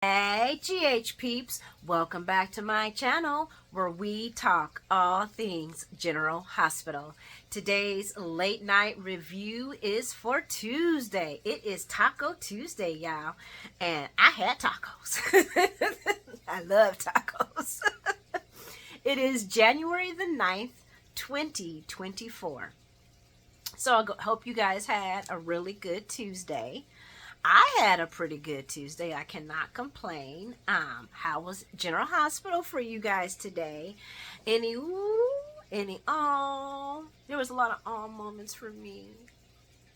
Hey GH peeps, welcome back to my channel where we talk all things General Hospital. Today's late night review is for Tuesday. It is Taco Tuesday, y'all, and I had tacos. I love tacos. It is January the 9th, 2024. So I hope you guys had a really good Tuesday. I had a pretty good Tuesday. I cannot complain. How was General Hospital for you guys today? Any ooh, any oh? There was a lot of oh moments for me.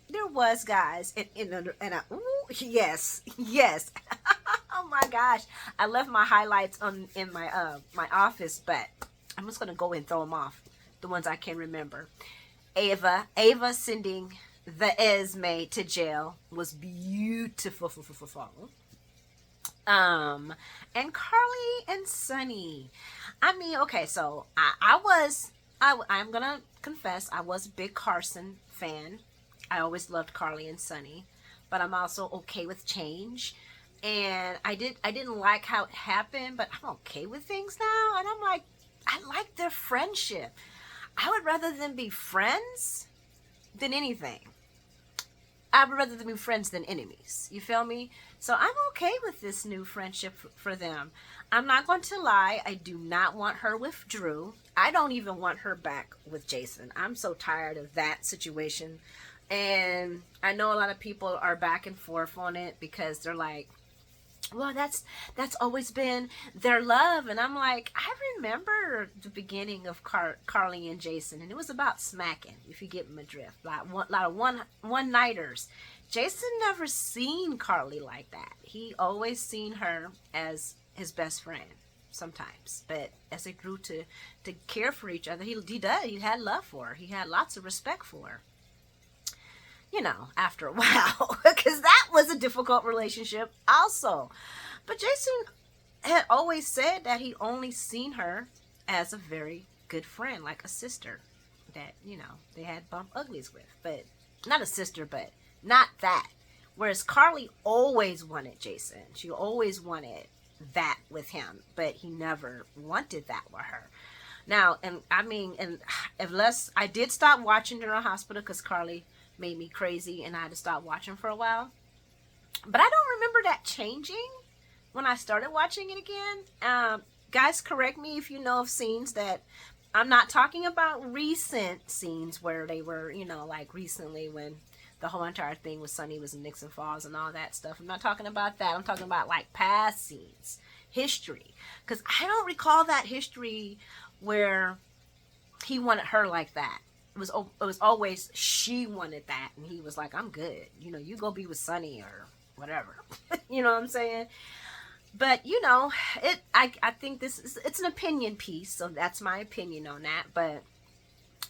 There was, guys, and ooh, yes, yes. Oh my gosh, I left my highlights on in my office, but I'm just gonna go and throw them off. The ones I can remember. Ava sending the Esme to jail was beautiful. And Carly and Sunny. I mean, okay, so I'm gonna confess, I was a big Carson fan. I always loved Carly and Sunny, but I'm also okay with change. And I didn't like how it happened, but I'm okay with things now. And I'm like, I like their friendship. I would rather them be friends than anything. I would rather them be friends than enemies. You feel me? So I'm okay with this new friendship for them. I'm not going to lie. I do not want her with Drew. I don't even want her back with Jason. I'm so tired of that situation. And I know a lot of people are back and forth on it because they're like, well, that's always been their love. And I'm like, I remember the beginning of Carly and Jason, and it was about smacking, if you get my drift. Like a lot of one nighters. Jason never seen Carly like that. He always seen her as his best friend sometimes, but as they grew to care for each other, he had love for her. He had lots of respect for her, after a while, because that was a difficult relationship also. But Jason had always said that he only seen her as a very good friend, like a sister that, they had bump uglies with. But not a sister, but not that. Whereas Carly always wanted Jason. She always wanted that with him, but he never wanted that with her. Now, and I mean, and unless I did stop watching General Hospital because Carly made me crazy and I had to stop watching for a while. But I don't remember that changing when I started watching it again. Guys, correct me if you know of scenes that I'm not talking about recent scenes where they were, like recently when the whole entire thing with Sunny was in Nixon Falls and all that stuff. I'm not talking about that. I'm talking about like past scenes, history. Because I don't recall that history where he wanted her like that. It was always she wanted that, and he was like, I'm good. You go be with Sunny or whatever. You know what I'm saying? But I think it's an opinion piece, so that's my opinion on that. But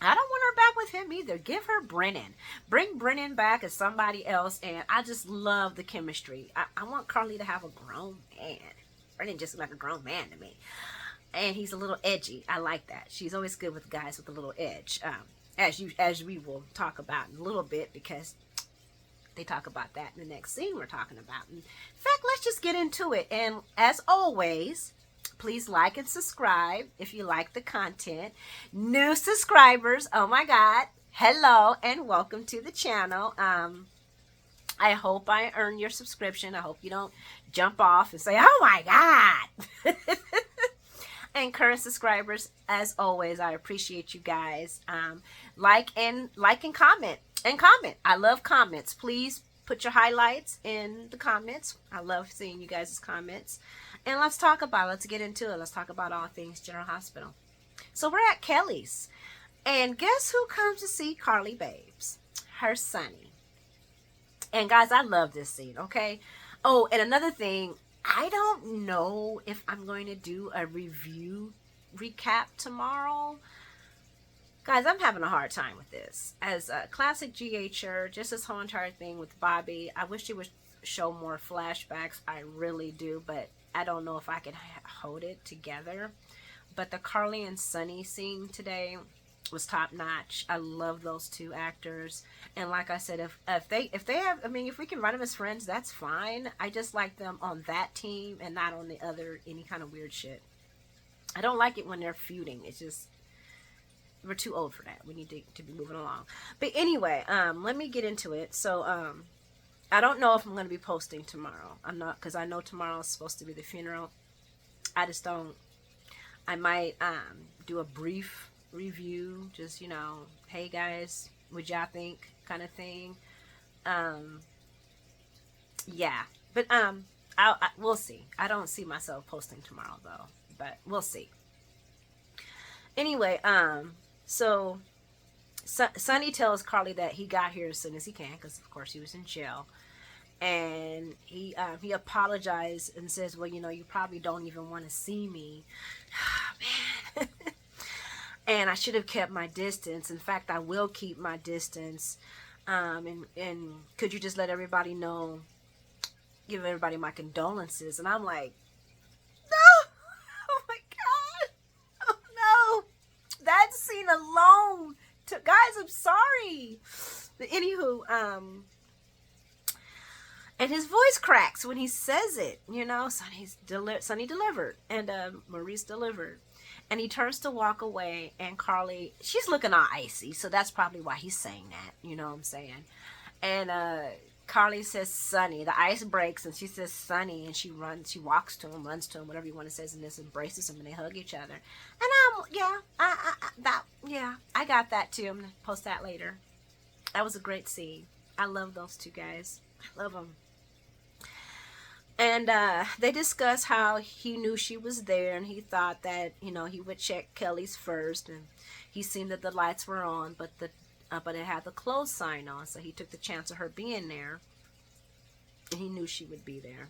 I don't want her back with him either. Give her Brennan. Bring Brennan back as somebody else, and I just love the chemistry. I want Carly to have a grown man. Brennan just like a grown man to me. And he's a little edgy. I like that. She's always good with guys with a little edge. As we will talk about in a little bit, because they talk about that in the next scene we're talking about. In fact, let's just get into it. And as always, please like and subscribe if you like the content. New subscribers, oh my God, hello and welcome to the channel. I hope I earn your subscription. I hope you don't jump off and say, oh my God. And current subscribers, as always, I appreciate you guys. Like and comment. I love comments. Please put your highlights in the comments. I love seeing you guys' comments. And let's talk about it. Let's get into it. Let's talk about all things General Hospital. So we're at Kelly's. And guess who comes to see Carly Babes? Her Sunny. And guys, I love this scene, okay? Oh, and another thing, I don't know if I'm going to do a review recap tomorrow. Guys, I'm having a hard time with this. As a classic GHer, just this whole entire thing with Bobby, I wish it would show more flashbacks. I really do, but I don't know if I can hold it together. But the Carly and Sunny scene today, was top notch. I love those two actors, and like I said, if they have, I mean, if we can write them as friends, that's fine. I just like them on that team and not on the other any kind of weird shit. I don't like it when they're feuding. It's just we're too old for that. We need to be moving along. But anyway, let me get into it. So I don't know if I'm going to be posting tomorrow. I'm not, because I know tomorrow is supposed to be the funeral. I just don't. I might do a brief review, just, you know, hey guys, what y'all think, kind of thing. Yeah, but we'll see. I don't see myself posting tomorrow though, but we'll see. Anyway, so Sonny tells Carly that he got here as soon as he can, because of course he was in jail, and he apologized and says, well, you know, you probably don't even want to see me. Man. And I should have kept my distance. In fact, I will keep my distance. And could you just let everybody know, give everybody my condolences? And I'm like, no! Oh my God! Oh no! That scene alone, guys, I'm sorry. But anywho, and his voice cracks when he says it. You know, Sonny delivered, and Maurice delivered. And he turns to walk away, and Carly, she's looking all icy, so that's probably why he's saying that, you know what I'm saying? And Carly says, Sonny, the ice breaks, and she says, Sonny, and she walks to him, runs to him, whatever you want to say, and this embraces him, and they hug each other. And I got that too. I'm going to post that later. That was a great scene. I love those two guys. I love them. And they discuss how he knew she was there, and he thought that, you know, he would check Kelly's first, and he seen that the lights were on, but it had the close sign on, so he took the chance of her being there, and he knew she would be there.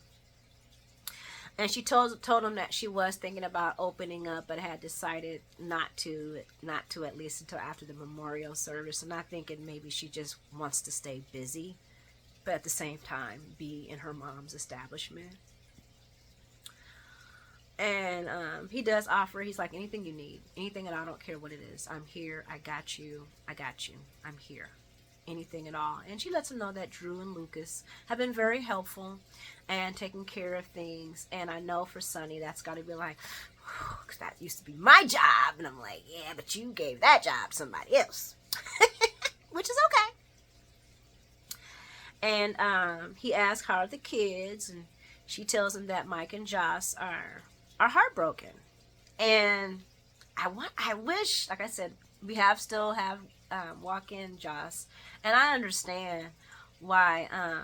And she told him that she was thinking about opening up, but had decided not to at least until after the memorial service, and not thinking maybe she just wants to stay busy, but at the same time be in her mom's establishment. And he does offer, he's like, anything you need, anything at all, I don't care what it is, I'm here, I got you, I'm here, anything at all. And she lets him know that Drew and Lucas have been very helpful and taking care of things. And I know for Sonny, that's got to be like, because that used to be my job. And I'm like, yeah, but you gave that job to somebody else. Which is okay. And he asks how are the kids, and she tells him that Mike and Joss are heartbroken. And I wish, like I said, we still have walk-in Joss, and I understand why I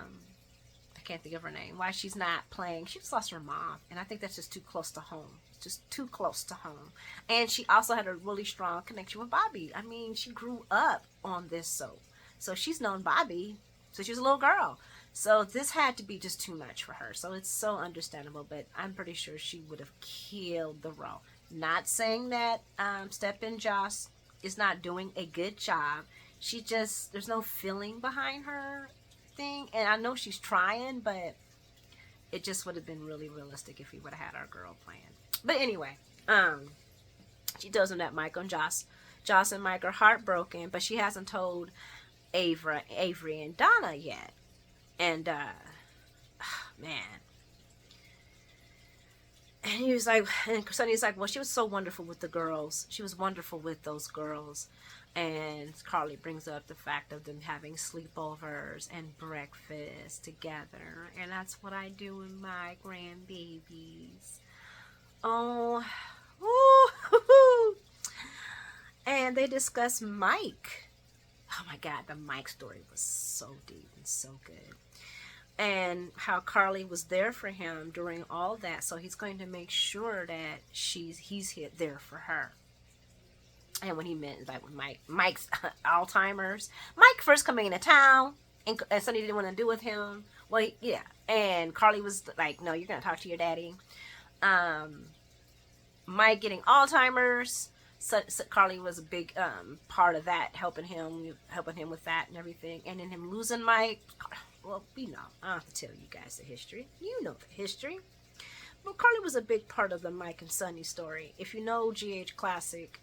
can't think of her name, why she's not playing. She just lost her mom, and I think that's just too close to home. Just too close to home. And she also had a really strong connection with Bobby. I mean, she grew up on this soap, so she's known Bobby since she was a little girl. So this had to be just too much for her. So it's so understandable, but I'm pretty sure she would have killed the role. Not saying that Step-In Joss is not doing a good job. She just, there's no feeling behind her thing. And I know she's trying, but it just would have been really realistic if we would have had our girl playing. But anyway, she tells him that Mike and Joss and Mike are heartbroken, but she hasn't told Avery and Donna yet. And man, and he was like, and Sonny's like, well, she was so wonderful with the girls. She was wonderful with those girls. And Carly brings up the fact of them having sleepovers and breakfast together, and that's what I do with my grandbabies. Oh, woo-hoo-hoo. And they discuss Mike. Oh my God, the Mike story was so deep and so good. And how Carly was there for him during all that, so he's going to make sure that he's there for her. And when he met, like with Mike's Alzheimer's, Mike first coming into town, and Sonny didn't want to do with him. Well, yeah, and Carly was like, "No, you're gonna talk to your daddy." Mike getting Alzheimer's. So Carly was a big part of that, helping him with that and everything. And then him losing Mike. Well, you know, I don't have to tell you guys the history. You know the history. Well, Carly was a big part of the Mike and Sonny story. If you know GH Classic,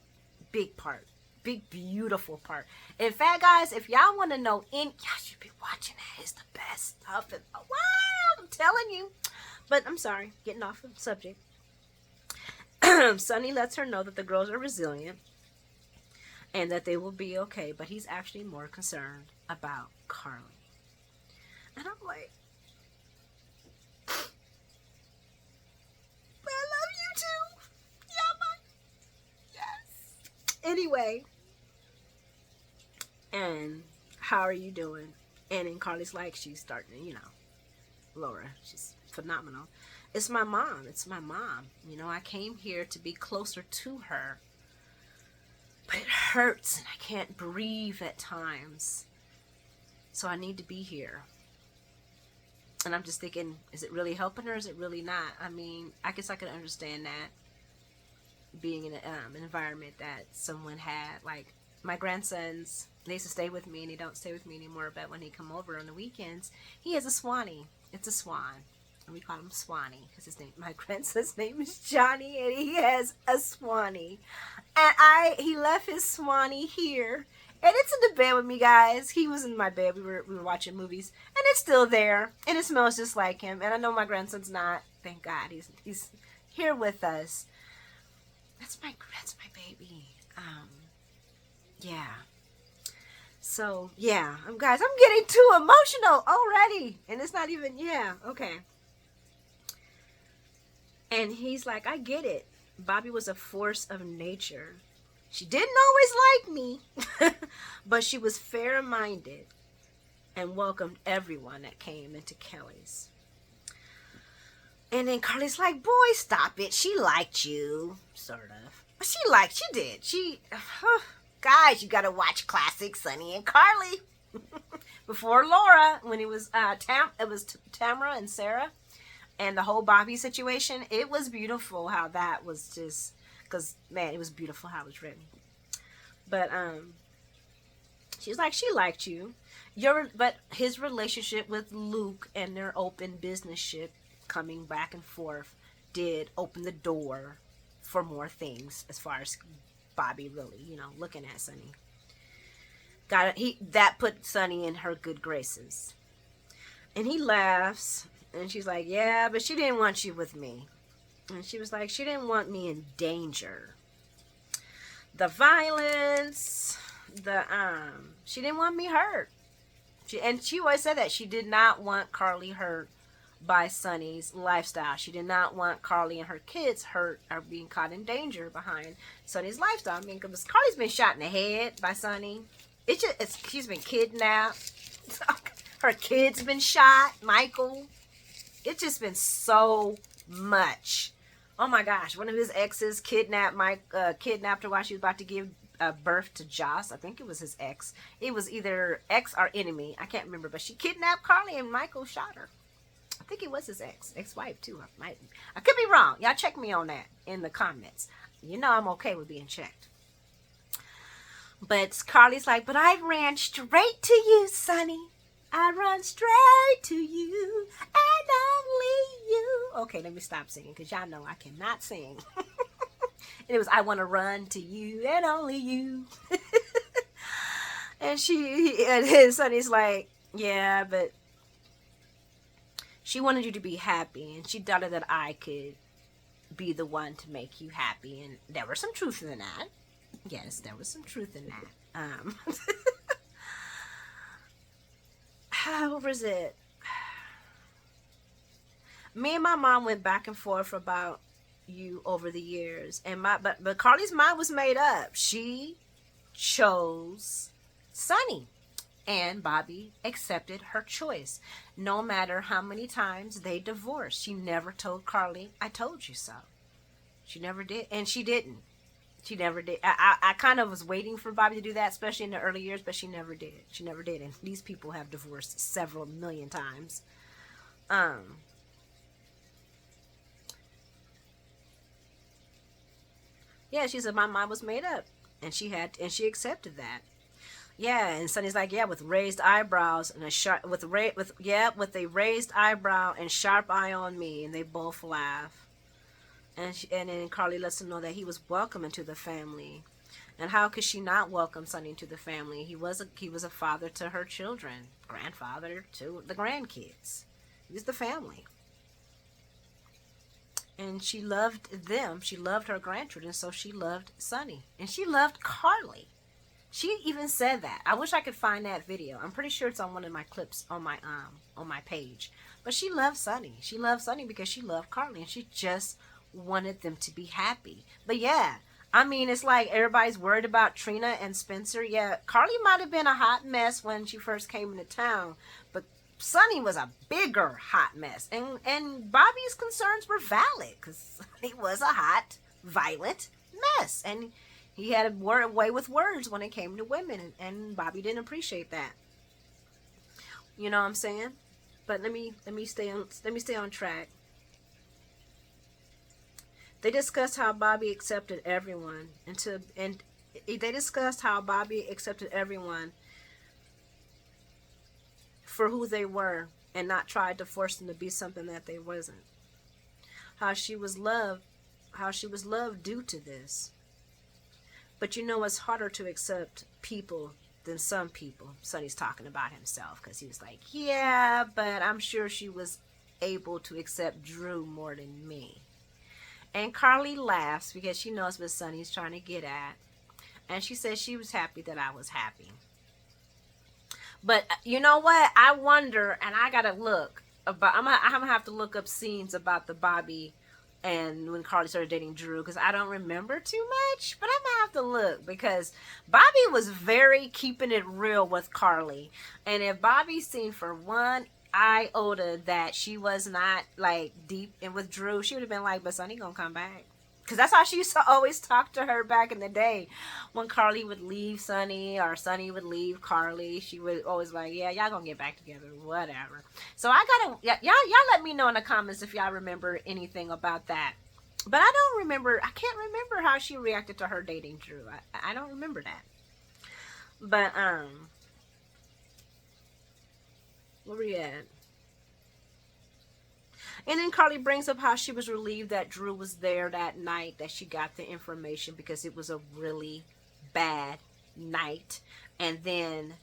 big part big, beautiful part. In fact, guys, if y'all want to know, y'all should be watching that. It's the best stuff. Wow, I'm telling you. But I'm sorry, getting off the subject. Sonny lets her know that the girls are resilient and that they will be okay, but he's actually more concerned about Carly. And I'm like, but I love you too. Yeah, yes. Anyway, and how are you doing? And then Carly's like, she's starting to, Laura, she's phenomenal. It's my mom. It's my mom. I came here to be closer to her. But it hurts and I can't breathe at times. So I need to be here. And I'm just thinking, is it really helping her? Is it really not? I mean, I guess I could understand that. Being in an environment that someone had. Like, my grandsons, they used to stay with me and they don't stay with me anymore. But when they come over on the weekends, he has a Swanee. It's a swan. And we call him Swanee because my grandson's name is Johnny, and he has a Swanee. And he left his Swanee here, and it's in the bed with me, guys. He was in my bed. We were watching movies, and it's still there, and it smells just like him. And I know my grandson's not. Thank God, he's here with us. That's my baby. Yeah. So yeah, guys, I'm getting too emotional already, and it's not even. Yeah, okay. And he's like, I get it. Bobby was a force of nature. She didn't always like me, but she was fair-minded and welcomed everyone that came into Kelly's. And then Carly's like, boy, stop it. She liked you, sort of. But she did. Guys, you gotta watch classic Sonny and Carly. Before Laura, when it was Tamara and Sarah. And the whole Bobby situation, it was beautiful how that was just, because, man, it was beautiful how it was written. But, she's like, she liked you. But his relationship with Luke and their open businessship coming back and forth did open the door for more things as far as Bobby really, looking at Sonny. That put Sonny in her good graces. And he laughs. And she's like, yeah, but she didn't want you with me. And she was like, she didn't want me in danger. The violence, she didn't want me hurt. She always said that she did not want Carly hurt by Sonny's lifestyle. She did not want Carly and her kids hurt or being caught in danger behind Sonny's lifestyle. I mean, because Carly's been shot in the head by Sonny. She's been kidnapped. Her kid's been shot. Michael. It's just been so much. Oh my gosh. One of his exes kidnapped her while she was about to give birth to Joss. I think it was his ex. It was either ex or enemy. I can't remember. But she kidnapped Carly and Michael shot her. I think it was his ex-wife too. I could be wrong. Y'all check me on that in the comments. I'm okay with being checked. But Carly's like, but I ran straight to you, Sonny. I run straight to you and only you. Okay, let me stop singing because y'all know I cannot sing. And it was, I want to run to you and only you. And his Sonny's like, yeah, but she wanted you to be happy. And she doubted that I could be the one to make you happy. And there was some truth in that. Yes, there was some truth in that. What was it? Me and my mom went back and forth about you over the years, and but Carly's mind was made up. She chose Sonny, and Bobby accepted her choice. No matter how many times they divorced, she never told Carly, "I told you so." She never did, and she didn't. She never did. I kind of was waiting for Bobby to do that, especially in the early years, but she never did. She never did. And these people have divorced several million times. Yeah, she said my mind was made up, and she accepted that. Yeah, and Sonny's like, yeah, with raised eyebrows and with a raised eyebrow and sharp eye on me, and they both laugh. And then Carly lets him know that he was welcome into the family. And how could she not welcome Sonny into the family? He was a father to her children, grandfather to the grandkids. He was the family. And she loved them. She loved her grandchildren, so she loved Sonny. And she loved Carly. She even said that. I wish I could find that video. I'm pretty sure it's on one of my clips on my page. But she loved Sonny. She loved Sonny because she loved Carly, and she just wanted them to be happy. But yeah, I mean, it's like everybody's worried about Trina and Spencer. Yeah, Carly might have been a hot mess when she first came into town, but Sonny was a bigger hot mess. And Bobby's concerns were valid because he was a hot, violent mess. And he had a way with words when it came to women, and Bobby didn't appreciate that. You know what I'm saying? But let me stay on track. They discussed how Bobby accepted everyone, and they discussed how Bobby accepted everyone for who they were and not tried to force them to be something that they wasn't. How she was loved due to this. But you know, it's harder to accept people than some people. Sonny's talking about himself because he was like, yeah, but I'm sure she was able to accept Drew more than me. And Carly laughs because she knows what Sonny's trying to get at. And she says she was happy that I was happy. But you know what? I wonder, and I gotta look about. I'm gonna have to look up scenes about the Bobby and when Carly started dating Drew, because I don't remember too much. But I'm gonna have to look because Bobby was very keeping it real with Carly, and if Bobby's seen for one iota that she was not like deep in with Drew, she would have been like, "But Sonny gonna come back." Because that's how she used to always talk to her back in the day. When Carly would leave Sonny or Sonny would leave Carly, she would always like, yeah, y'all gonna get back together, whatever. So I gotta, y'all let me know in the comments if y'all remember anything about that. But I don't remember, I can't remember how she reacted to her dating Drew. I don't remember that. But, where we at? And then Carly brings up how she was relieved that Drew was there that night, that she got the information because it was a really bad night. And then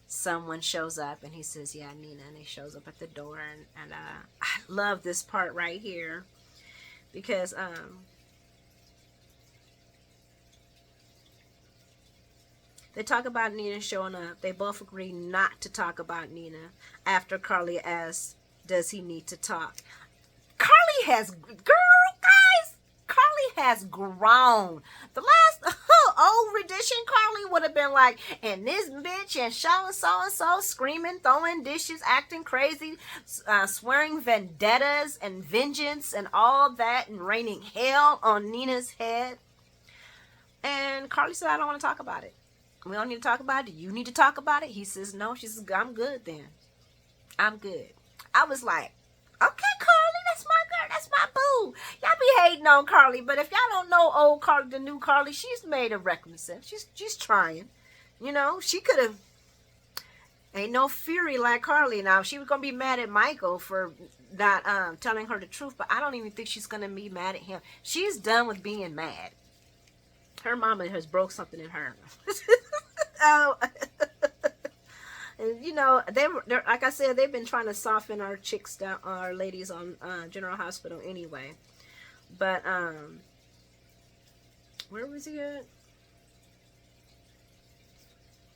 someone shows up and he says, yeah, Nina. And he shows up at the door. And I love this part right here because they talk about Nina showing up. They both agree not to talk about Nina after Carly asks, does he need to talk? Carly has grown. The last old rendition, Carly would have been like, and this bitch and so screaming, throwing dishes, acting crazy, swearing vendettas and vengeance and all that, and raining hell on Nina's head. And Carly said, I don't want to talk about it. We don't need to talk about it. Do you need to talk about it? He says, no. She says, I'm good then. I'm good. I was like, okay, Carly, that's my girl, that's my boo. Y'all be hating on Carly, but if y'all don't know old Carly, the new Carly, she's made a recompense. She's trying. You know, she could have. Ain't no fury like Carly. Now, she was gonna be mad at Michael for not telling her the truth, but I don't even think she's gonna be mad at him. She's done with being mad. Her mama has broke something in her. Oh. And, you know, they're like I said, they've been trying to soften our chicks down, our ladies on General Hospital anyway. But where was he at?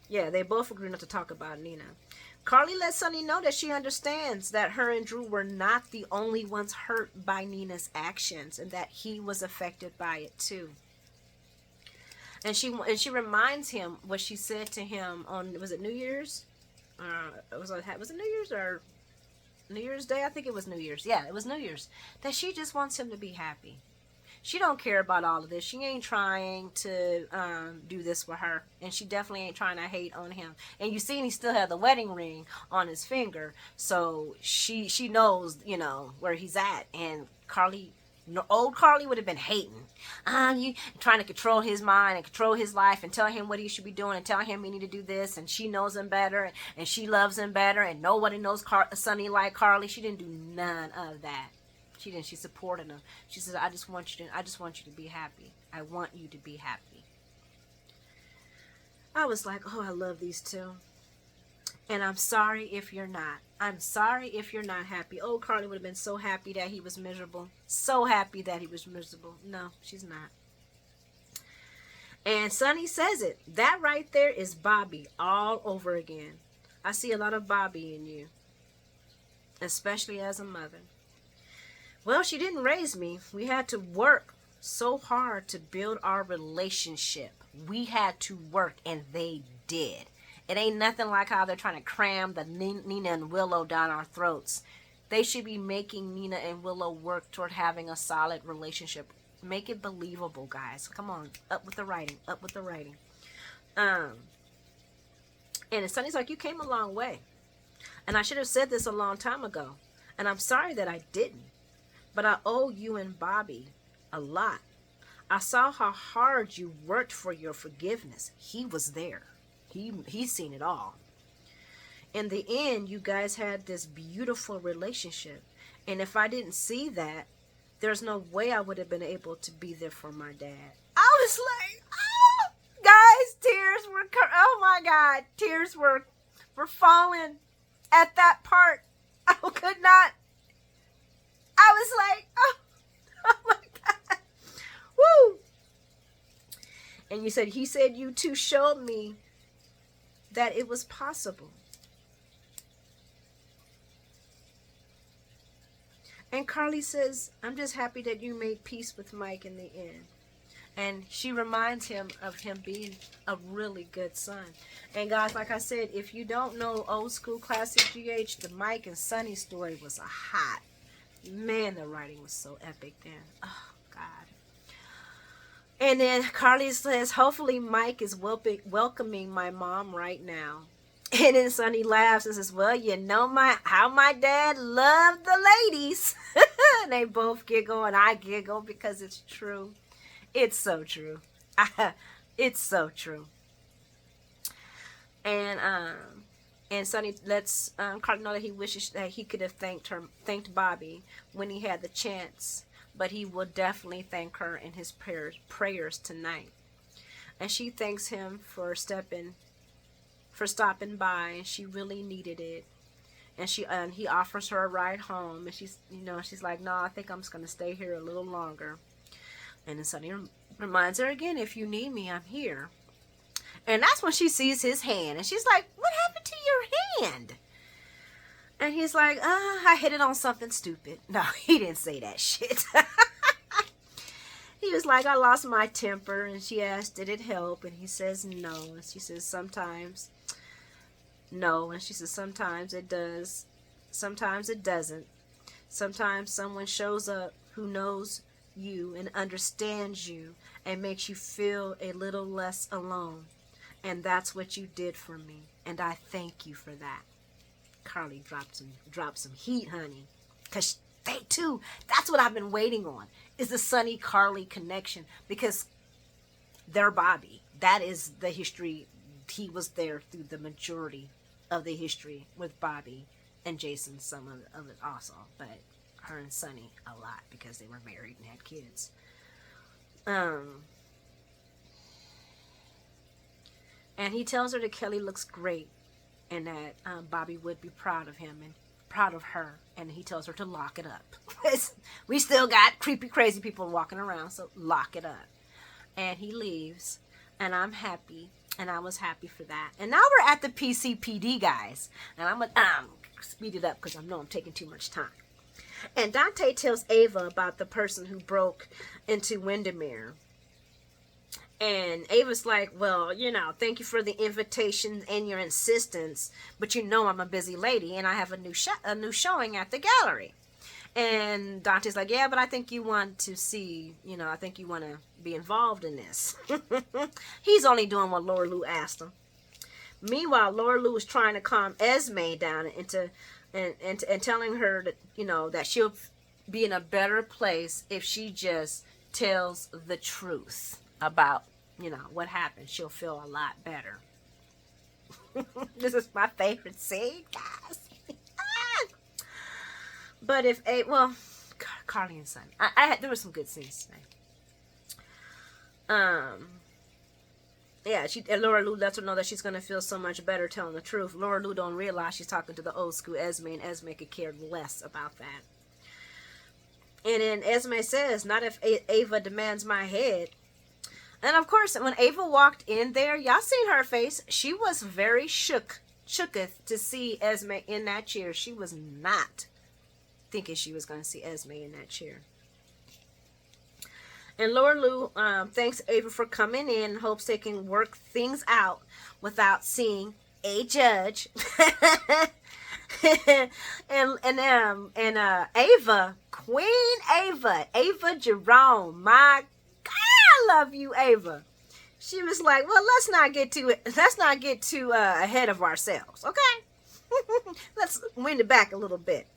Yeah, they both agree not to talk about Nina. Carly let Sonny know that she understands that her and Drew were not the only ones hurt by Nina's actions, and that he was affected by it too. And she reminds him what she said to him on, was it New Year's? Was it New Year's or New Year's Day? I think it was New Year's. Yeah, it was New Year's. That she just wants him to be happy. She don't care about all of this. She ain't trying to do this with her, and she definitely ain't trying to hate on him. And you see, he still had the wedding ring on his finger, so she knows, you know, where he's at. And Carly, old Carly would have been hating. You trying to control his mind and control his life and tell him what he should be doing and tell him he need to do this, and she knows him better and she loves him better and nobody knows Sonny like Carly. She didn't do none of that. She didn't. She supported him. She says, I just want you to be happy. I want you to be happy. I was like, oh, I love these two. And I'm sorry if you're not. I'm sorry if you're not happy. Oh, Carly would have been so happy that he was miserable. So happy that he was miserable. No, she's not. And Sonny says it. That right there is Bobby all over again. I see a lot of Bobby in you, especially as a mother. Well, she didn't raise me. We had to work so hard to build our relationship. We had to work, and they did. It ain't nothing like how they're trying to cram the Nina and Willow down our throats. They should be making Nina and Willow work toward having a solid relationship. Make it believable, guys. Come on, up with the writing, up with the writing. And Sonny's like, you came a long way. And I should have said this a long time ago. And I'm sorry that I didn't. But I owe you and Bobby a lot. I saw how hard you worked for your forgiveness. He was there. He's seen it all. In the end, you guys had this beautiful relationship. And if I didn't see that, there's no way I would have been able to be there for my dad. I was like, oh, guys, tears were, oh my God, tears were falling at that part. I could not. I was like, oh my God. Woo. And you said, he said, you two showed me that it was possible. And Carly says, I'm just happy that you made peace with Mike in the end. And she reminds him of him being a really good son. And guys, like I said, if you don't know old school classic GH, the Mike and Sonny story was a hot. Man, the writing was so epic then. Oh, God. And then Carly says, hopefully Mike is welcoming my mom right now. And then Sonny laughs and says, well, you know how my dad loved the ladies. And they both giggle and I giggle because it's true. It's so true. It's so true. And Sonny lets Carly know that he wishes that he could have thanked Bobby when he had the chance. But he will definitely thank her in his prayers tonight. And she thanks him for stopping by, and she really needed it. And he offers her a ride home, and she's like, no, I think I'm just gonna stay here a little longer. And then Sonny reminds her again, if you need me, I'm here. And that's when she sees his hand, and she's like, what happened to your hand? And he's like, I hit it on something stupid. No, he didn't say that shit. He was like, I lost my temper. And she asked, did it help? And he says, no. And she says, sometimes. No. And she says, sometimes it does. Sometimes it doesn't. Sometimes someone shows up who knows you and understands you and makes you feel a little less alone. And that's what you did for me. And I thank you for that. Carly dropped some heat, honey. Because they too, that's what I've been waiting on, is the Sonny Carly connection. Because they're Bobby. That is the history. He was there through the majority of the history with Bobby and Jason, some of it also. But her and Sonny a lot because they were married and had kids. And he tells her that Kelly looks great. And that Bobby would be proud of him and proud of her. And he tells her to lock it up. We still got creepy, crazy people walking around, so lock it up. And he leaves. And I'm happy. And I was happy for that. And now we're at the PCPD, guys. And I'm going to speed it up because I know I'm taking too much time. And Dante tells Ava about the person who broke into Windermere. And Ava's like, well, thank you for the invitation and your insistence, but I'm a busy lady and I have a new showing at the gallery. And Dante's like, yeah, but I think you want to see, I think you want to be involved in this. He's only doing what Laura Lou asked him. Meanwhile, Laura Lou is trying to calm Esme down and telling her that, that she'll be in a better place if she just tells the truth about, what happened. She'll feel a lot better. This is my favorite scene, guys. But Carly and Sonny. There were some good scenes today. Yeah, and Laura Lou lets her know that she's gonna feel so much better telling the truth. Laura Lou don't realize she's talking to the old school Esme, and Esme could care less about that. And then Esme says, "Not if Ava demands my head." And of course, when Ava walked in there, y'all seen her face. She was very shooketh to see Esme in that chair. She was not thinking she was going to see Esme in that chair. And Laura Lou thanks Ava for coming in and hopes they can work things out without seeing a judge. and Ava, Queen Ava Jerome, my God, I love you, Ava. She was like, well, let's not get too ahead of ourselves, okay? Let's wind it back a little bit.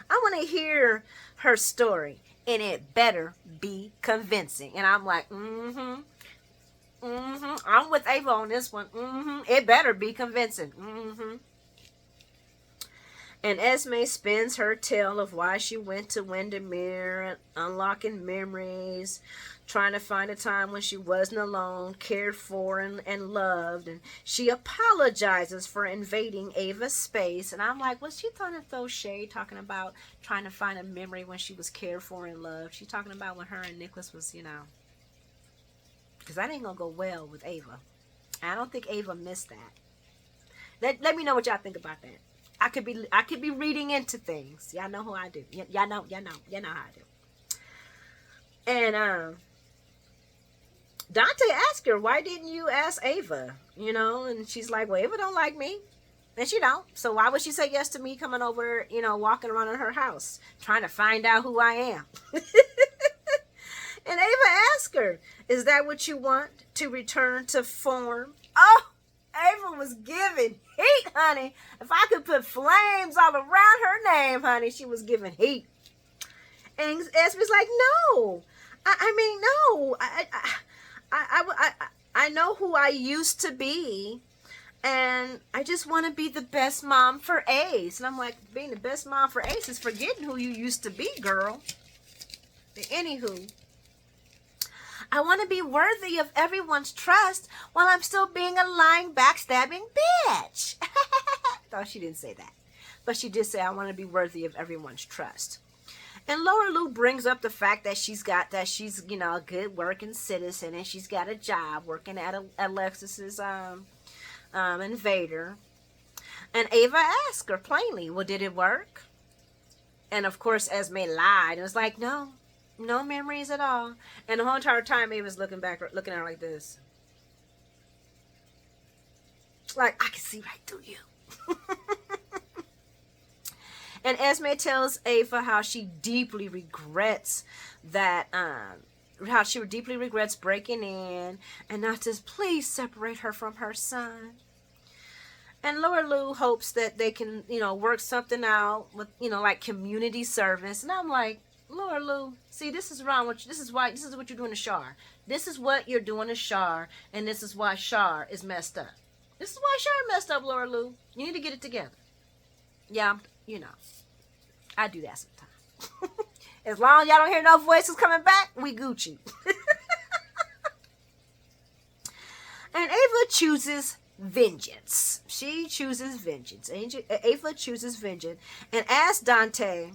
I want to hear her story, and it better be convincing. And I'm like, I'm with Ava on this one. It better be convincing. And Esme spins her tale of why she went to Windermere, unlocking memories, trying to find a time when she wasn't alone, cared for and loved. And she apologizes for invading Ava's space. And I'm like, was she trying to throw shade, talking about trying to find a memory when she was cared for and loved? She's talking about when her and Nicholas was, because that ain't going to go well with Ava. I don't think Ava missed that. Let me know what y'all think about that. I could be reading into things. Y'all know who I do. Y'all know how I do. And Dante asked her, why didn't you ask Ava? And she's like, well, Ava don't like me. And she don't. So why would she say yes to me coming over, walking around in her house, trying to find out who I am? And Ava asked her, is that what you want, to return to form? Oh, Ava was giving heat, honey. If I could put flames all around her name, honey, she was giving heat. And Esme's like, no. I mean, no. I know who I used to be, and I just want to be the best mom for Ace. And I'm like, being the best mom for Ace is forgetting who you used to be, girl. But anywho, I want to be worthy of everyone's trust while I'm still being a lying, backstabbing bitch. No, she didn't say that. But she did say, I want to be worthy of everyone's trust. And Laura Lou brings up the fact that she's a good working citizen, and she's got a job working at Alexis's Invader. And Ava asked her plainly, well, did it work? And of course, Esme lied and was like, no memories at all. And the whole entire time, Ava's looking at her like this. Like, I can see right through you. And Esme tells Ava how she deeply regrets breaking in, and not to please separate her from her son. And Laura Lou hopes that they can, work something out with, like community service. And I'm like, Laura Lou, see, this is wrong. This is what you're doing to Shar. This is what you're doing to Shar, and this is why Shar is messed up. This is why Shar messed up, Laura Lou. You need to get it together. Yeah, I do that sometimes. As long as y'all don't hear no voices coming back, we Gucci. And Ava chooses vengeance. She chooses vengeance. Ava chooses vengeance and asks Dante,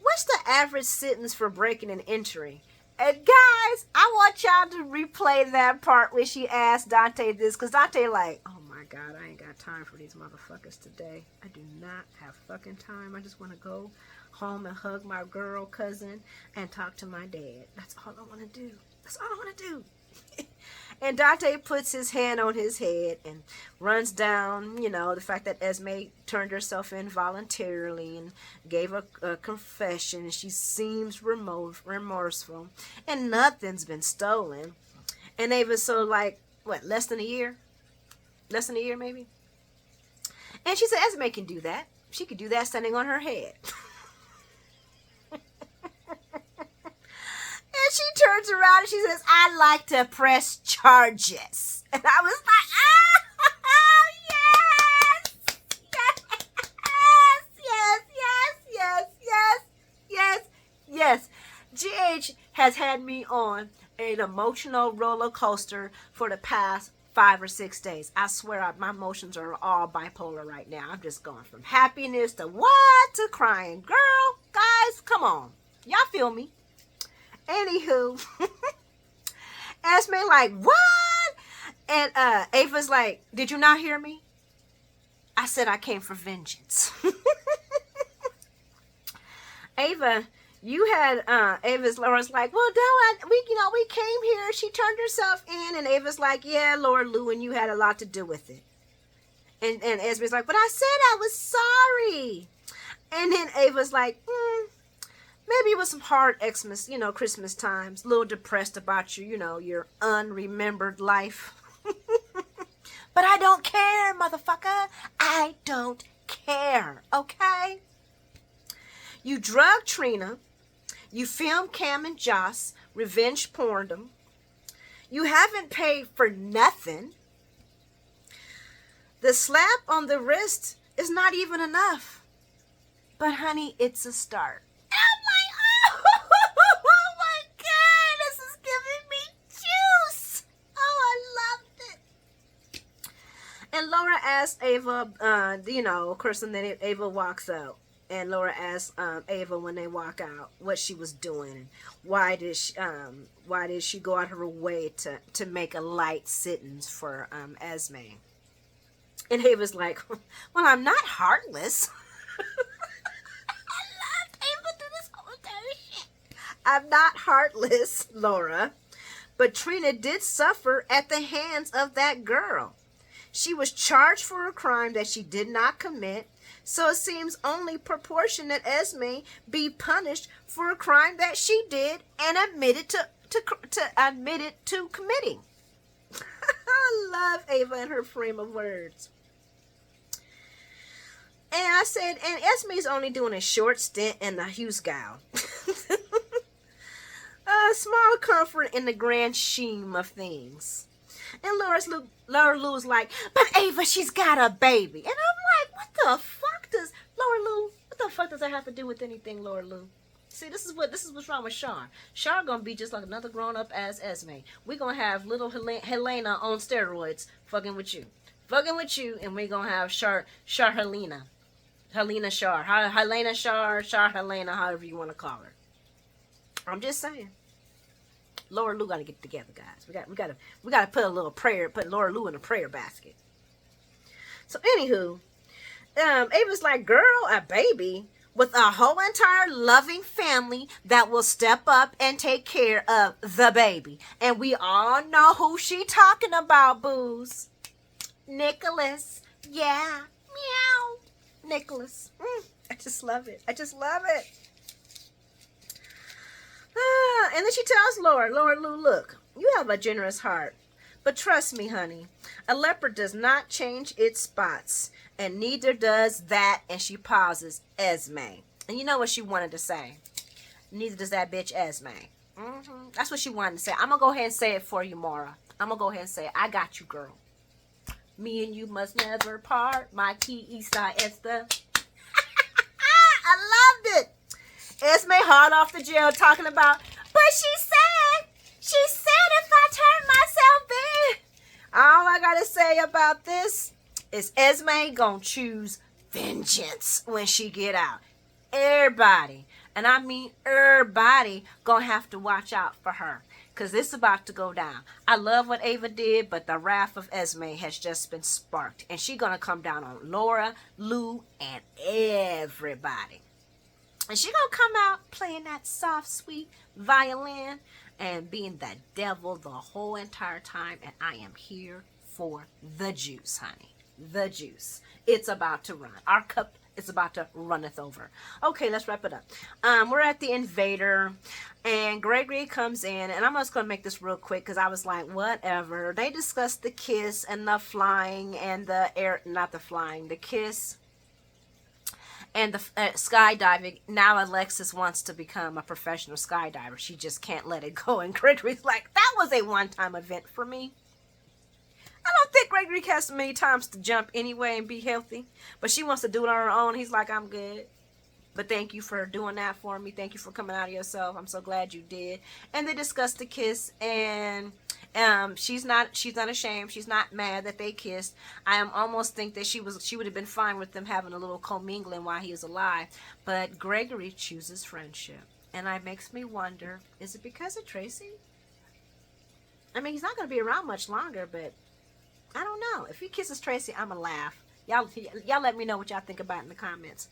what's the average sentence for breaking and entering? And guys, I want y'all to replay that part where she asked Dante this, because Dante like, oh my God, I ain't got time for these motherfuckers today. I do not have fucking time. I just want to go home and hug my girl cousin and talk to my dad. That's all I want to do. That's all I want to do. And Dante puts his hand on his head and runs down, the fact that Esme turned herself in voluntarily and gave a confession. She seems remorseful, and nothing's been stolen. And Ava's so like, what, less than a year? Less than a year, maybe? And she said Esme can do that. She could do that standing on her head. And she turns around and she says, I like to press charges. And I was like, yes. GH has had me on an emotional roller coaster for the past 5 or 6 days. I swear my emotions are all bipolar right now. I'm just going from happiness to what to crying. Girl, guys, come on. Y'all feel me? Anywho, Esme like, what? And Ava's like, did you not hear me? I said I came for vengeance. Ava, you had Ava's Laura's like, well, no, we came here. She turned herself in, and Ava's like, yeah, Laura Lou, and you had a lot to do with it. And Esme's like, but I said I was sorry. And then Ava's like, maybe it was some hard Xmas, Christmas times, a little depressed about your unremembered life. But I don't care, motherfucker. I don't care, okay? You drug Trina. You filmed Cam and Joss, revenge porned them. You haven't paid for nothing. The slap on the wrist is not even enough. But honey, it's a start. I'm like, oh my God, this is giving me juice. Oh, I loved it. And Laura asked Ava, of course, and then Ava walks out. And Laura asked Ava when they walk out what she was doing and why did she go out her way to make a light sittings for Esme. And Ava's like, well, I'm not heartless. I loved Ava through this whole entire shit. I'm not heartless, Laura. But Trina did suffer at the hands of that girl. She was charged for a crime that she did not commit. So it seems only proportionate Esme be punished for a crime that she did and admitted to committing. I love Ava and her frame of words. And I said, and Esme's only doing a short stint in the Husgau. A small comfort in the grand scheme of things. And Laura Lou's like, but Ava, she's got a baby. And I'm like, what the fuck does that have to do with anything, Laura Lou? See, this is what's wrong with Char. Char gonna be just like another grown up as Esme. We gonna have little Helena on steroids fucking with you, and we gonna have Char Helena Char, Helena Char Helena, however you want to call her. I'm just saying. Laura Lou gotta get together, guys. We gotta put Laura Lou in a prayer basket. So anywho, Ava's like, girl, a baby with a whole entire loving family that will step up and take care of the baby. And we all know who she talking about, booze. Nicholas. Yeah. Meow. Nicholas. I just love it. And then she tells Laura Lou, look, you have a generous heart. But trust me, honey, a leopard does not change its spots. And neither does that, and she pauses, Esme. And you know what she wanted to say? Neither does that bitch Esme. That's what she wanted to say. I'm going to go ahead and say it for you, Maura. I'm going to go ahead and say it. I got you, girl. Me and you must never part. My key, Eastside Esther. I loved it. Esme hard off the jail talking about, but she said if I turn myself in. All I gotta say about this is Esme gonna choose vengeance when she get out. Everybody, and I mean everybody, gonna have to watch out for her. Because it's about to go down. I love what Ava did, but the wrath of Esme has just been sparked. And she's gonna come down on Laura, Lou, and everybody. And she gonna come out playing that soft, sweet violin and being the devil the whole entire time. And I am here for the juice, honey. The juice. It's about to run. Our cup is about to runneth over. Okay, let's wrap it up. We're at the Invader, and Gregory comes in, and I'm just gonna make this real quick because I was like, whatever. They discussed the kiss and the flying and the air, not the flying, the kiss. And the skydiving. Now Alexis wants to become a professional skydiver. She just can't let it go. And Gregory's like, that was a one-time event for me. I don't think Gregory has many times to jump anyway and be healthy. But she wants to do it on her own. He's like, I'm good. But thank you for doing that for me. Thank you for coming out of yourself. I'm so glad you did. And they discussed the kiss. And She's not ashamed. She's not mad that they kissed. I am almost think that she would have been fine with them having a little commingling while he was alive. But Gregory chooses friendship. And it makes me wonder, is it because of Tracy? I mean, he's not going to be around much longer, but I don't know. If he kisses Tracy, I'm going to laugh. Y'all let me know what y'all think about in the comments.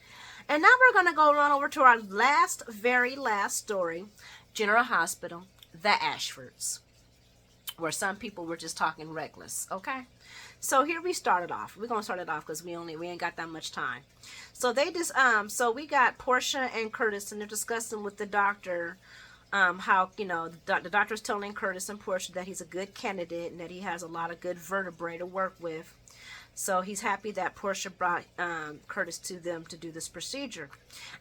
And now we're going to go run over to our very last story, General Hospital, the Ashfords, where some people were just talking reckless, okay? So here we started off. We're going to start it off because we ain't got that much time. So so we got Portia and Curtis, and they're discussing with the doctor how, the doctor's telling Curtis and Portia that he's a good candidate and that he has a lot of good vertebrae to work with. So he's happy that Portia brought Curtis to them to do this procedure.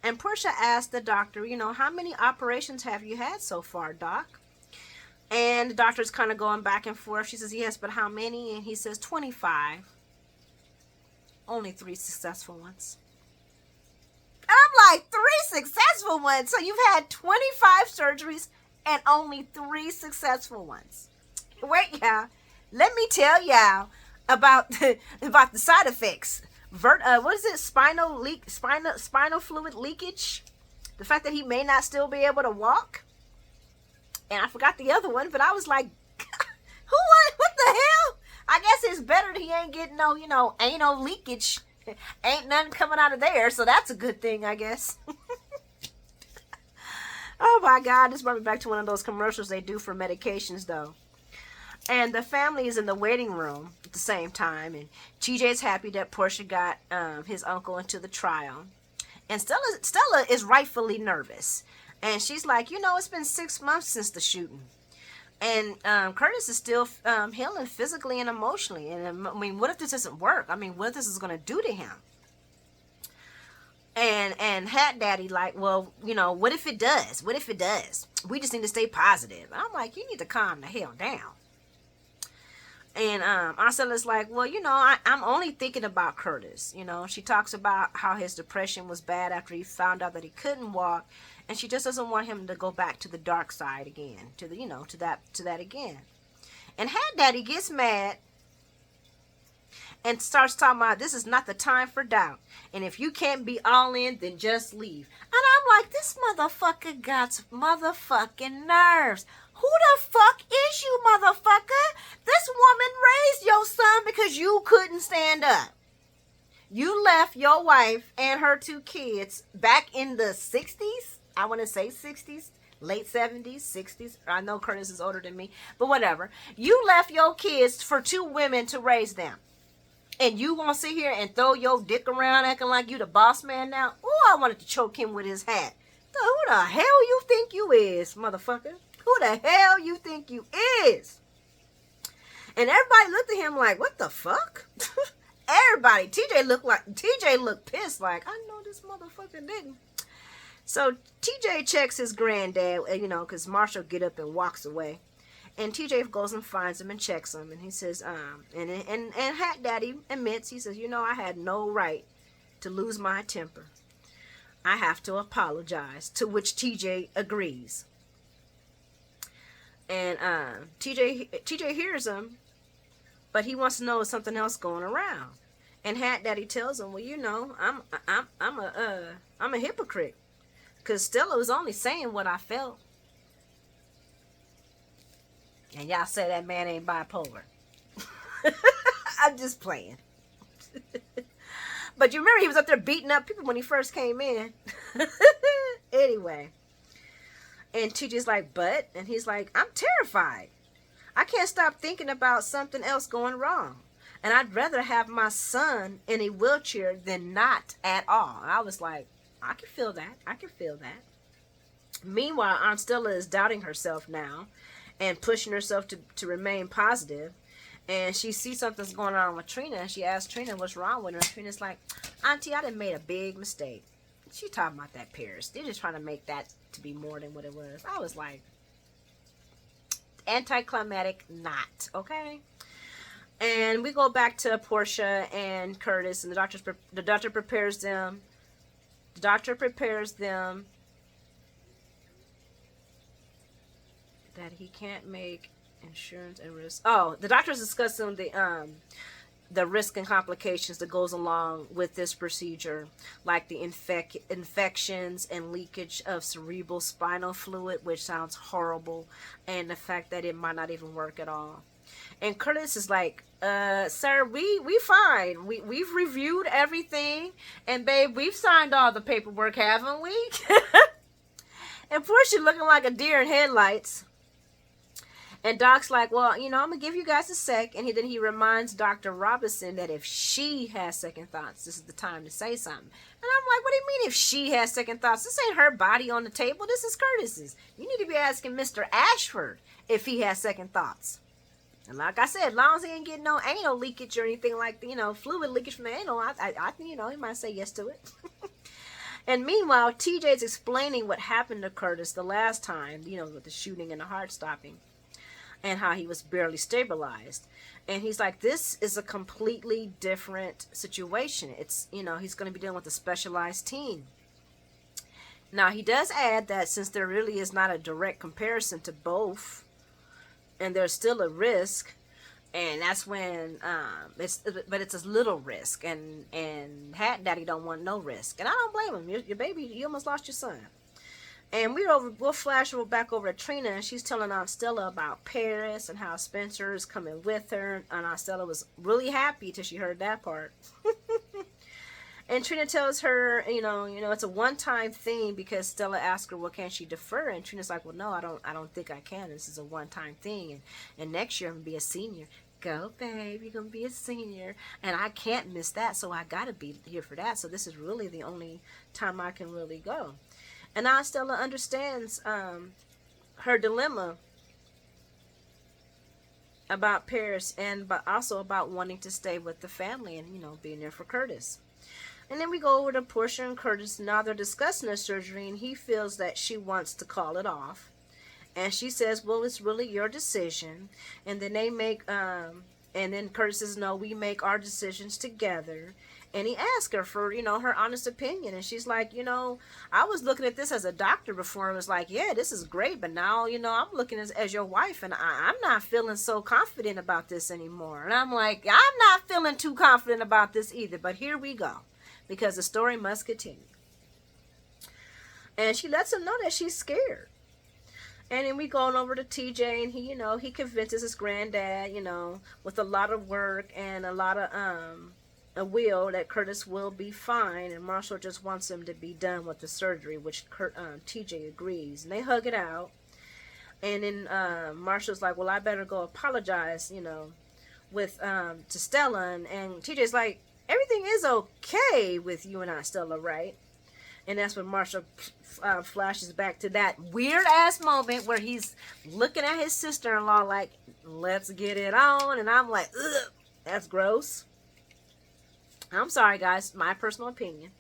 And Portia asked the doctor, how many operations have you had so far, Doc? And the doctor's kind of going back and forth. She says, yes, but how many? And he says, 25. Only 3 successful ones. And I'm like, 3 successful ones? So you've had 25 surgeries and only 3 successful ones. Wait, y'all. Let me tell y'all about the side effects. What is it? Spinal fluid leakage. The fact that he may not still be able to walk. And I forgot the other one, but I was like, what the hell? I guess it's better that he ain't getting no, anal leakage. Ain't nothing coming out of there, so that's a good thing, I guess. Oh my God, this brought me back to one of those commercials they do for medications, though. And the family is in the waiting room at the same time, and TJ's happy that Portia got his uncle into the trial. And Stella is rightfully nervous. And she's like, it's been 6 months since the shooting. And Curtis is still healing physically and emotionally. And I mean, what if this doesn't work? I mean, what this is going to do to him? And Hat Daddy like, well, what if it does? What if it does? We just need to stay positive. And I'm like, you need to calm the hell down. And Arcella's like, well, I'm only thinking about Curtis. She talks about how his depression was bad after he found out that he couldn't walk. And she just doesn't want him to go back to the dark side again, to that again. And Hat Daddy gets mad and starts talking about this is not the time for doubt. And if you can't be all in, then just leave. And I'm like, this motherfucker got motherfucking nerves. Who the fuck is you, motherfucker? This woman raised your son because you couldn't stand up. You left your wife and her 2 kids back in the 60s. I want to say 60s, late 70s, 60s. I know Curtis is older than me, but whatever. You left your kids for 2 women to raise them. And you want to sit here and throw your dick around acting like you the boss man now? Oh, I wanted to choke him with his hat. Who the hell you think you is, motherfucker? Who the hell you think you is? And everybody looked at him like, what the fuck? Everybody. TJ looked pissed like, I know this motherfucker didn't. So TJ checks his granddad, because Marshall get up and walks away. And TJ goes and finds him and checks him. And he says, and Hat Daddy admits, he says, I had no right to lose my temper. I have to apologize. To which TJ agrees. And TJ hears him, but he wants to know if something else going around. And Hat Daddy tells him, well, I'm a hypocrite. Because Stella was only saying what I felt. And y'all say that man ain't bipolar. I'm just playing. But you remember he was up there beating up people when he first came in. Anyway. And TJ's like, but? And he's like, I'm terrified. I can't stop thinking about something else going wrong. And I'd rather have my son in a wheelchair than not at all. And I was like, I can feel that. I can feel that. Meanwhile, Aunt Stella is doubting herself now and pushing herself to remain positive. And she sees something's going on with Trina. And she asks Trina what's wrong with her. And Trina's like, Auntie, I done made a big mistake. She talking about that Paris. They're just trying to make that to be more than what it was. I was like, anticlimactic not, okay? And we go back to Portia and Curtis. And the doctor prepares them. The doctor prepares them that he can't make Insurance and risk. Oh, the doctor is discussing the risk and complications that goes along with this procedure, like the infections and leakage of cerebral spinal fluid, which sounds horrible, and the fact that it might not even work at all. And Curtis is like, sir, we fine. We've reviewed everything, and babe, we've signed all the paperwork, haven't we? And poor she looking like a deer in headlights. And Doc's like, well, I'm going to give you guys a sec. And then he reminds Dr. Robinson that if she has second thoughts, this is the time to say something. And I'm like, what do you mean if she has second thoughts? This ain't her body on the table. This is Curtis's. You need to be asking Mr. Ashford if he has second thoughts. And like I said, as long as he ain't getting no anal leakage or anything like, fluid leakage from the anal, I he might say yes to it. And meanwhile, TJ's explaining what happened to Curtis the last time, with the shooting and the heart stopping, and how he was barely stabilized. And he's like, this is a completely different situation. It's, he's going to be dealing with a specialized team. Now, he does add that since there really is not a direct comparison to both, and there's still a risk, and that's when it's a little risk, and Hat Daddy don't want no risk, and I don't blame him. Your baby, you almost lost your son. And we'll flash back over to Trina, and she's telling Aunt Stella about Paris and how Spencer is coming with her, and Aunt Stella was really happy till she heard that part. And Trina tells her, it's a one-time thing, because Stella asked her, well, can she defer? And Trina's like, well, no, I don't think I can. This is a one-time thing, and next year I'm gonna be a senior. Go, babe, you're gonna be a senior, and I can't miss that, so I gotta be here for that. So this is really the only time I can really go. And Aunt Stella understands her dilemma about Paris, but also about wanting to stay with the family and being there for Curtis. And then we go over to Portia and Curtis. Now they're discussing their surgery, and he feels that she wants to call it off. And she says, well, it's really your decision. And then they make, and then Curtis says, no, we make our decisions together. And he asks her for, her honest opinion. And she's like, I was looking at this as a doctor before. I was like, yeah, this is great. But now, I'm looking as your wife, and I'm not feeling so confident about this anymore. And I'm like, I'm not feeling too confident about this either. But here we go, because the story must continue. And she lets him know that she's scared. And then we go on over to TJ, and he convinces his granddad, with a lot of work and a lot of a will, that Curtis will be fine, and Marshall just wants him to be done with the surgery, which TJ agrees, and they hug it out. And then Marshall's like, well, I better go apologize, with to Stella, and TJ's like, everything is okay with you and Aunt Stella, right? And that's when Marshall flashes back to that weird-ass moment where he's looking at his sister-in-law like, let's get it on. And I'm like, ugh, that's gross. I'm sorry, guys. My personal opinion.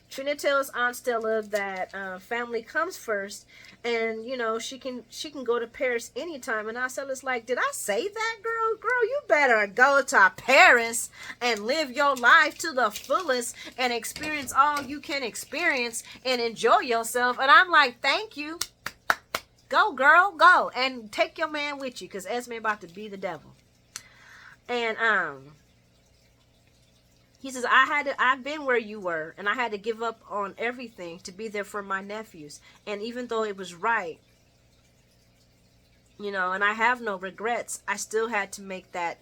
Trina tells Aunt Stella that family comes first, and she can go to Paris anytime. And Aunt Stella's like, did I say that, girl? Girl, you better go to Paris and live your life to the fullest and experience all you can experience and enjoy yourself. And I'm like, thank you. Go, girl, go, and take your man with you, because Esme about to be the devil. And he says, I've been where you were, and I had to give up on everything to be there for my nephews. And even though it was right, and I have no regrets, I still had to make that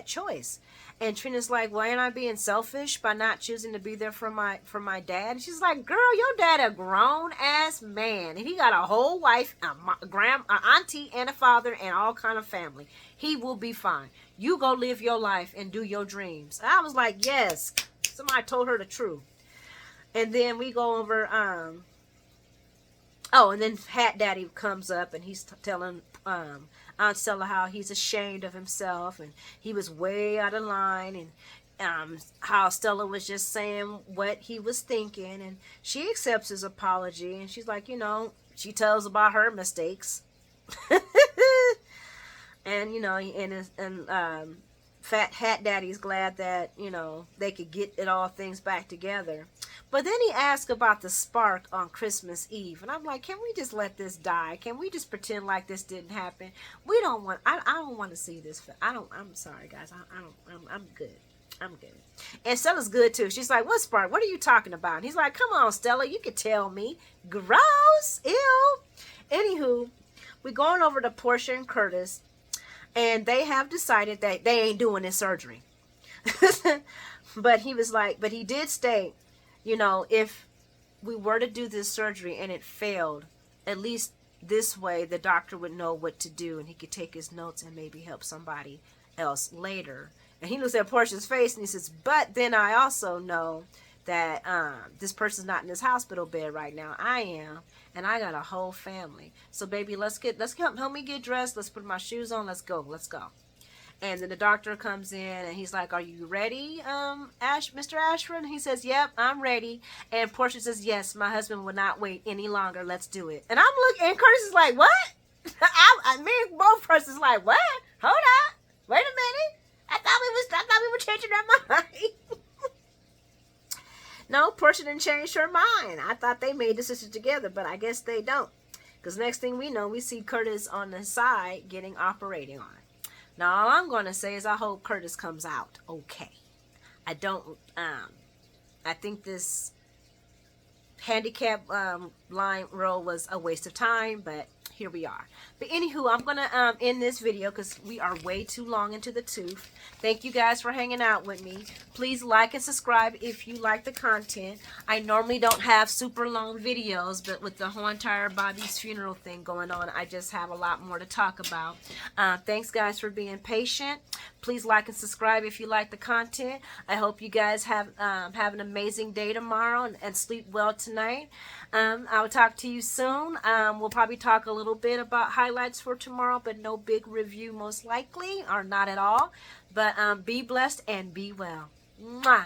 choice. And Trina's like, well, ain't I being selfish by not choosing to be there for my dad? And she's like, girl, your dad a grown ass man, and he got a whole wife, a auntie, and a father, and all kind of family. He will be fine. You go live your life and do your dreams. And I was like, yes, somebody told her the truth. And then we go over, and then Hat Daddy comes up, and he's telling Aunt Stella how he's ashamed of himself, and he was way out of line, and how Stella was just saying what he was thinking, and she accepts his apology, and she's like, she tells about her mistakes. And Fat Hat Daddy's glad that they could get it all things back together. But then he asked about the spark on Christmas Eve, and I'm like, can we just let this die? Can we just pretend like this didn't happen? We don't want. I don't want to see this. I don't. I'm sorry, guys. I don't. I'm good. I'm good. And Stella's good too. She's like, what spark? What are you talking about? And he's like, come on, Stella, you can tell me. Gross. Ew. Anywho, we're going over to Portia and Curtis, and they have decided that they ain't doing this surgery. But he was like, but he did state, you know, if we were to do this surgery and it failed, at least this way the doctor would know what to do and he could take his notes and maybe help somebody else later. And he looks at Portia's face and he says, but then I also know that this person's not in this hospital bed right now. I am, and I got a whole family. So baby, let's help me get dressed. Let's put my shoes on. Let's go. And then the doctor comes in and he's like, are you ready, Mr. Ashford? And he says, yep, I'm ready. And Portia says, yes, my husband will not wait any longer. Let's do it. And I'm looking, and Curtis is like, what? Me and both persons like, what? Hold on. Wait a minute. I thought we were changing our mind. No, Portia didn't change her mind. I thought they made decisions together, but I guess they don't. Because next thing we know, we see Curtis on the side getting operating on it. Now, all I'm going to say is I hope Curtis comes out okay. I think this handicap line role was a waste of time, but here we are. But anywho, I'm gonna end this video because we are way too long into the tooth. Thank you guys for hanging out with me. Please like and subscribe if you like the content. I normally don't have super long videos, but with the whole entire Bobby's funeral thing going on, I just have a lot more to talk about. Thanks guys for being patient. Please like and subscribe if you like the content. I hope you guys have an amazing day tomorrow and sleep well tonight. I will talk to you soon. We'll probably talk a little bit about highlights for tomorrow, but no big review most likely, or not at all. But be blessed and be well. Mwah.